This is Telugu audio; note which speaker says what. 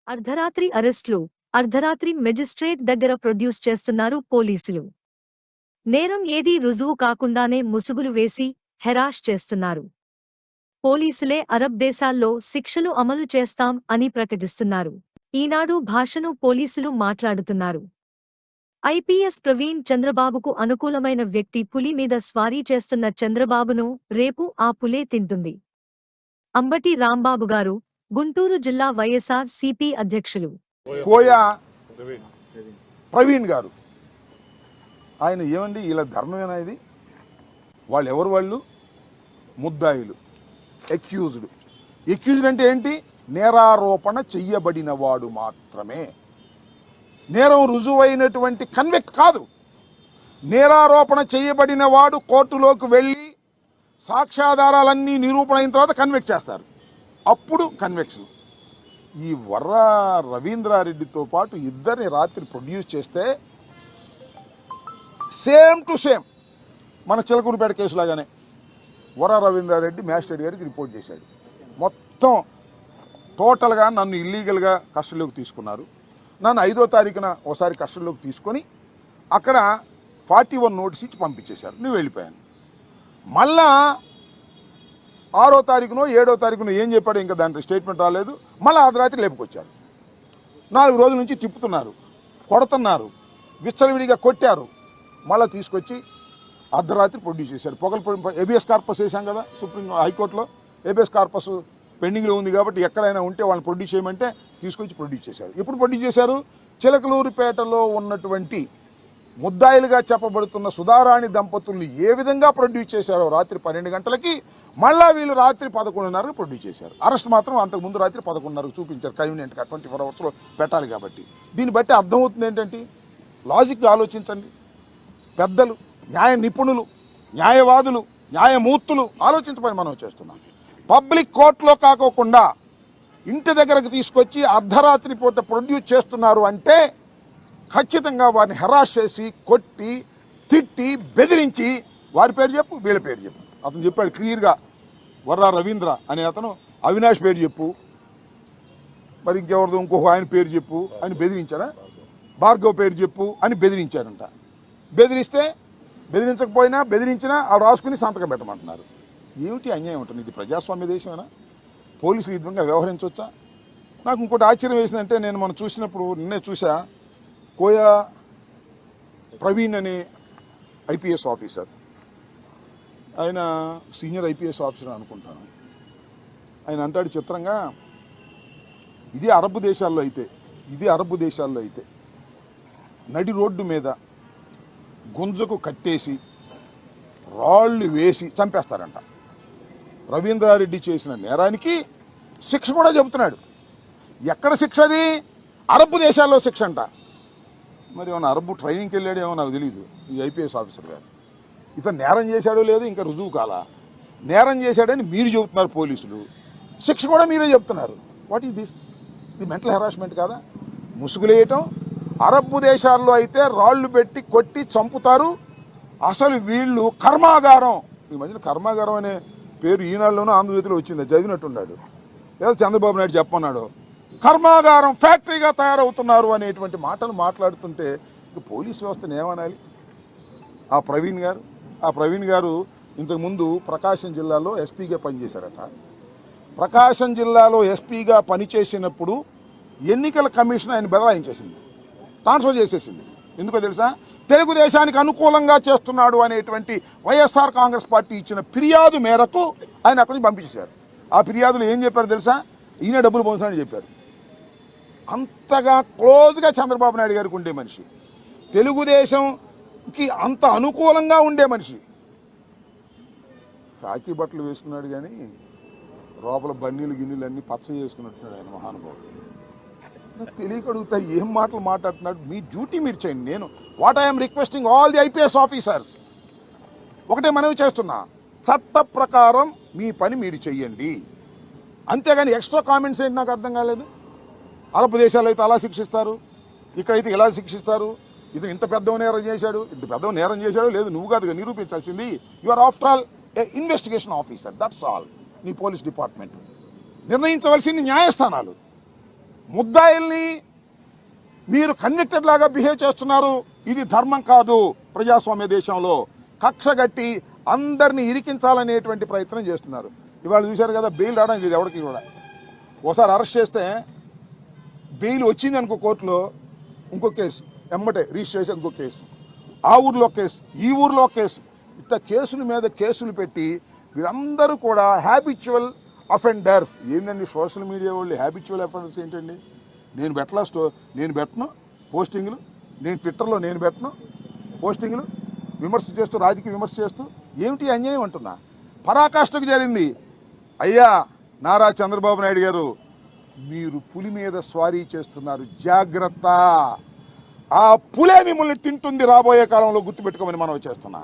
Speaker 1: అర్ధరాత్రి అరెస్టులు అర్ధరాత్రి మెజిస్ట్రేట్ దగ్గర ప్రొడ్యూస్ చేస్తున్నారు పోలీసులు. నేరం ఏదీ రుజువు కాకుండానే ముసుగులు వేసి హెరాస్ చేస్తున్నారు. పోలీసులే అరబ్ దేశాల్లో శిక్షలు అమలు చేస్తాం అని ప్రకటిస్తున్నారు. ఈనాడు భాషను పోలీసులు మాట్లాడుతున్నారు. ఐపీఎస్ ప్రవీణ్ చంద్రబాబుకు అనుకూలమైన వ్యక్తి పులి మీద స్వారీ చేస్తున్న చంద్రబాబును రేపు ఆ పులే తింటుంది. అంబటి రాంబాబుగారు, గుంటూరు జిల్లా వైఎస్ఆర్ సిపి అధ్యక్షులు.
Speaker 2: కోయా ప్రవీణ్ గారు ఆయన ఏమండి ఇలా ధర్మమేనా ఇది? వాళ్ళు ఎవరు? వాళ్ళు ముద్దాయిలు, ఎక్యూజ్డ్ అంటే ఏంటి? నేరారోపణ చెయ్యబడిన వాడు మాత్రమే. నేరం రుజువైనటువంటి కన్విక్ట్ కాదు. నేరారోపణ చేయబడిన వాడు కోర్టులోకి వెళ్ళి సాక్ష్యాధారాలన్నీ నిరూపణ అయిన తర్వాత కన్విక్ట్ చేస్తారు. అప్పుడు కన్విక్షన్. ఈ వర్ర రవీంద్రారెడ్డితో పాటు ఇద్దరిని రాత్రి ప్రొడ్యూస్ చేస్తే సేమ్ టు సేమ్ మన చిలకూరుపేట కేసులాగానే వర్ర రవీంద్రారెడ్డి మ్యాజిస్ట్రేట్ గారికి రిపోర్ట్ చేశాడు. మొత్తం టోటల్గా నన్ను ఇల్లీగల్గా కస్టడీలోకి తీసుకున్నారు. నన్ను 5వ తారీఖున ఒకసారి కస్టడీలోకి తీసుకొని అక్కడ 41 నోటీస్ ఇచ్చి పంపించేశారు. నువ్వు వెళ్ళిపోయాను. మళ్ళా 6వ తారీఖునో 7వ తారీఖునో ఏం చెప్పాడు, ఇంకా దాంట్లో స్టేట్మెంట్ రాలేదు. మళ్ళీ అర్ధరాత్రి లేపుకొచ్చారు. 4 రోజుల నుంచి తిప్పుతున్నారు, కొడుతున్నారు, విచ్చలవిడిగా కొట్టారు. మళ్ళీ తీసుకొచ్చి అర్ధరాత్రి ప్రొడ్యూస్ చేశారు. ఏబిఎస్ కార్పస్ వేసాం కదా హైకోర్టులో. ఏబిఎస్ కార్పస్ పెండింగ్లో ఉంది కాబట్టి ఎక్కడైనా ఉంటే వాళ్ళని ప్రొడ్యూస్ చేయమంటే తీసుకొచ్చి ప్రొడ్యూస్ చేశారు. ఎప్పుడు ప్రొడ్యూస్ చేశారు? చిలకలూరుపేటలో ఉన్నటువంటి ముద్దాయిలుగా చెప్పబడుతున్న సుధారాణి దంపతుల్ని ఏ విధంగా ప్రొడ్యూస్ చేశారో రాత్రి 12 గంటలకి మళ్ళా వీళ్ళు రాత్రి 11:30కు ప్రొడ్యూస్ చేశారు. అరెస్ట్ మాత్రం అంతకుముందు రాత్రి 11:30కు చూపించారు. కన్వీనియంట్గా 24 అవర్స్లో పెట్టాలి కాబట్టి. దీన్ని బట్టి అర్థమవుతుంది ఏంటంటే, లాజిక్గా ఆలోచించండి. పెద్దలు, న్యాయ నిపుణులు, న్యాయవాదులు, న్యాయమూర్తులు ఆలోచించమని మనం చేస్తున్నాం. పబ్లిక్ కోర్టులో కాకోకుండా ఇంటి దగ్గరకు తీసుకొచ్చి అర్ధరాత్రి పూట ప్రొడ్యూస్ చేస్తున్నారు అంటే ఖచ్చితంగా వారిని హెరాస్ చేసి, కొట్టి, తిట్టి, బెదిరించి వారి పేరు చెప్పు, వీళ్ళ పేరు చెప్పు. అతను చెప్పాడు క్లియర్గా, వర్ర రవీంద్ర అనే అతను అవినాష్ పేరు చెప్పు, మరి ఇంకెవరిదో ఇంకొక ఆయన పేరు చెప్పు అని బెదిరించారా? భార్గవ్ పేరు చెప్పు అని బెదిరించారంట. బెదిరిస్తే బెదిరించకపోయినా బెదిరించినా ఆ రాసుకుని సంతకం పెట్టమంటున్నారు. ఏమిటి అన్యాయం ఉంటుంది? ఇది ప్రజాస్వామ్య దేశమేనా? పోలీసులు ఈ విధంగా వ్యవహరించవచ్చా? నాకు ఇంకోటి ఆశ్చర్యం వేసిందంటే, నేను మనం చూసినప్పుడు నిన్నే చూసా, కోయా ప్రవీణ్ అనే ఐపీఎస్ ఆఫీసర్, ఆయన సీనియర్ ఐపీఎస్ ఆఫీసర్ అనుకుంటాను. ఆయన అంటాడు చిత్రంగా, ఇది అరబ్ దేశాల్లో అయితే నడి రోడ్డు మీద గుంజకు కట్టేసి రాళ్ళు వేసి చంపేస్తారంట. రవీంద్రారెడ్డి చేసిన నేరానికి శిక్ష కూడా చెబుతున్నాడు. ఎక్కడ శిక్ష? అది అరబ్ దేశాల్లో శిక్ష అంట. మరి ఏమన్నా అరబ్ ట్రైనింగ్కి వెళ్ళాడేమో నాకు తెలియదు ఈ ఐపీఎస్ ఆఫీసర్ గారు. ఇతను నేరం చేశాడో లేదో ఇంకా రుజువు కాలా. నేరం చేశాడని మీరు చెబుతున్నారు పోలీసులు, శిక్ష కూడా మీరే చెప్తున్నారు. What is this? ఇది మెంటల్ హెరాస్మెంట్ కాదా? ముసుగులేయటం. అరబ్ దేశాల్లో అయితే రాళ్లు పెట్టి కొట్టి చంపుతారు. అసలు వీళ్ళు కర్మాగారం, ఈ మధ్యన కర్మాగారం అనే పేరు ఈనాడులోనూ ఆంధ్రజ్యోతిలో వచ్చింది, చదివినట్టున్నాడు. లేదా చంద్రబాబు నాయుడు చెప్పన్నాడు, కర్మాగారం ఫ్యాక్టరీగా తయారవుతున్నారు అనేటువంటి మాటలు మాట్లాడుతుంటే ఇక పోలీస్ వ్యవస్థను ఏమనాలి? ఆ ప్రవీణ్ గారు ఇంతకుముందు ప్రకాశం జిల్లాలో ఎస్పీగా పనిచేశారట. ప్రకాశం జిల్లాలో ఎస్పీగా పనిచేసినప్పుడు ఎన్నికల కమిషన్ ఆయన బదలాయించేసింది, ట్రాన్స్ఫర్ చేసేసింది. ఎందుకో తెలుసా? తెలుగుదేశానికి అనుకూలంగా చేస్తున్నాడు అనేటువంటి వైఎస్ఆర్ కాంగ్రెస్ పార్టీ ఇచ్చిన ఫిర్యాదు మేరకు ఆయన అక్కడి నుంచి పంపించేశారు. ఆ ఫిర్యాదులు ఏం చెప్పారు తెలుసా? ఈయన డబ్బులు పొందుతానని చెప్పారు. అంతగా క్లోజ్గా చంద్రబాబు నాయుడు గారికి ఉండే మనిషి, తెలుగుదేశంకి అంత అనుకూలంగా ఉండే మనిషి. కాకి బట్టలు వేసుకున్నాడు కానీ లోపల బన్నీలు గిన్నెలు అన్నీ పచ్చ చేసుకున్నట్టున్నాడు ఆయన మహానుభావుడు. తెలియకడుగుతా ఏం మాటలు మాట్లాడుతున్నాడు? మీ డ్యూటీ మీరు చేయండి. నేను what I'm requesting all the IPS officers, ఒకటే మనవి చేస్తున్నా, చట్ట ప్రకారం మీ పని మీరు చెయ్యండి. అంతేగాని ఎక్స్ట్రా కామెంట్స్ ఏంటి నాకు అర్థం కాలేదు. అరబ్ దేశాలు అయితే అలా శిక్షిస్తారు, ఇక్కడైతే ఇలా శిక్షిస్తారు. ఇది ఇంత పెద్ద నేరం చేశాడు, ఇంత పెద్ద నేరం చేశాడు లేదు నువ్వు కాదుగా నిరూపించాల్సింది. You are after all a investigation officer, that's all. నీ పోలీస్ డిపార్ట్మెంట్ నిర్ణయించవలసింది న్యాయస్థానాలు. ముద్దాయిల్ని మీరు కన్నెక్టెడ్ లాగా బిహేవ్ చేస్తున్నారు. ఇది ధర్మం కాదు. ప్రజాస్వామ్య దేశంలో కక్షగట్టి అందరినీ ఇరికించాలనేటువంటి ప్రయత్నం చేస్తున్నారు. ఇవాళ చూశారు కదా, బెయిల్ రావడానికి ఇది ఎవరికి కూడా. ఒకసారి అరెస్ట్ చేస్తే బెయిల్ వచ్చింది అనుకో కోర్టులో, ఇంకో కేసు ఎమ్మటే రిజిస్టర్ చేసి ఇంకో కేసు, ఆ ఊర్లో కేసు, ఈ ఊర్లో కేసు, ఇట్లా కేసుల మీద కేసులు పెట్టి వీళ్ళందరూ కూడా హ్యాబిచువల్ అఫెండర్స్. ఏంటండి సోషల్ మీడియా వాళ్ళు హ్యాబిచువల్ అఫెండర్స్ ఏంటండి? నేను పెట్టను పోస్టింగ్లు, నేను ట్విట్టర్లో నేను పెట్టను పోస్టింగ్లు, విమర్శ చేస్తూ రాజకీయ విమర్శ చేస్తూ ఏమిటి అన్యాయం అంటున్నా. పరాకాష్ఠకు జరిగింది. అయ్యా నారా చంద్రబాబు నాయుడు గారు, మీరు పులి మీద స్వారీ చేస్తున్నారు, జాగ్రత్త. ఆ పులే మిమ్మల్ని తింటుంది రాబోయే కాలంలో, గుర్తుపెట్టుకోమని మనం చేస్తున్నా.